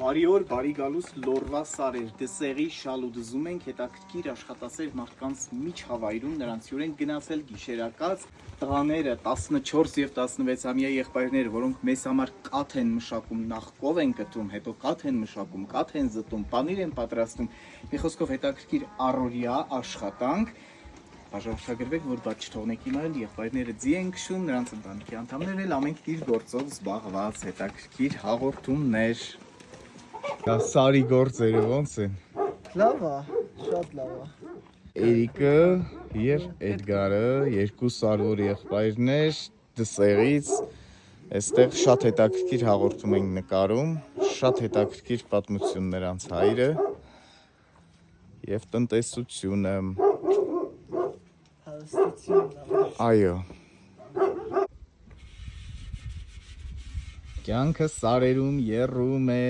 Բարի օր, բարի գալուս, լորվա սարեր, դսեղի շալուտ զում ենք, հետաքրքիր աշխատասեր մարդկանց միջհավայրում, նրանց հյուրեն գնացել գիշերակաց, տղաները 14 և 16-ամյա եղբայրները, որոնք մեզ համար կաթ են մշակում, նախ կով են գտում, հետո կաթ են մշակում, կաթ են զտում, պանիր են պատրաստում, մի խոսքով հետաքրքիր առօրյա աշխատանք, բաժանորդագրվեք, որ բաց չթողնեք իմարել, եղբայրները ձի են քշում, նրանց ընտանիքի անդամներն էլ ամենք իր գործով զբաղված, հետաքրքիր հաղորդումներ։ Սարի գործերը ոնց են։ Լավ է, շատ լավ է։ Էրիկը և Էդգարը, երկու սարվոր եղբայրներ, դսեղից, այստեղ շատ հետաքրքիր հաղորդում ենք նկարում, շատ հետաքրքիր պատմություն նրանց հայրը և տնտեսությունը։ Այո։ Կյանքը սարերում եռում է։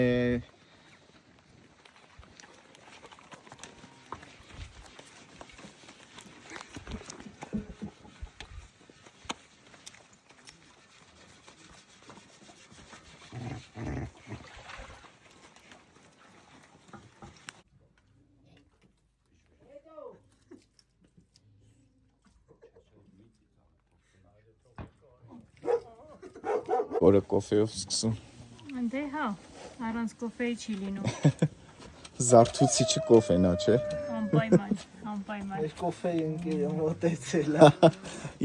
Որը կոֆեով սկսում։ Դե հա, առանց կոֆեի չի լինում։ Զարթուցիչը կոֆեն է, չէ։ Անպայման, անպայման։ Մեր կոֆեի ընկերը մոտեցել է։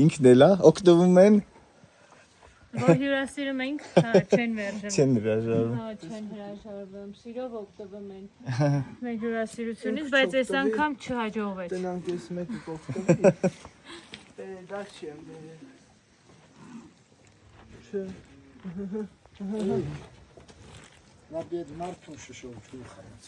Ինքն էլ է, օգտվում են։ Որ հյուրասիրում ենք, չեն մերժում։ Չեն հրաժարվում։ Հա, չեն հրաժարվում, սիրով օգտվում են մեր հյուրասիրությունից, բայց այս անգամ չհաջողվեց։ Տնանք ես մեկը կողտվի։ Դա չեմ բերել։ Չէ։ Նա բед մարդուն շշով չու խարած։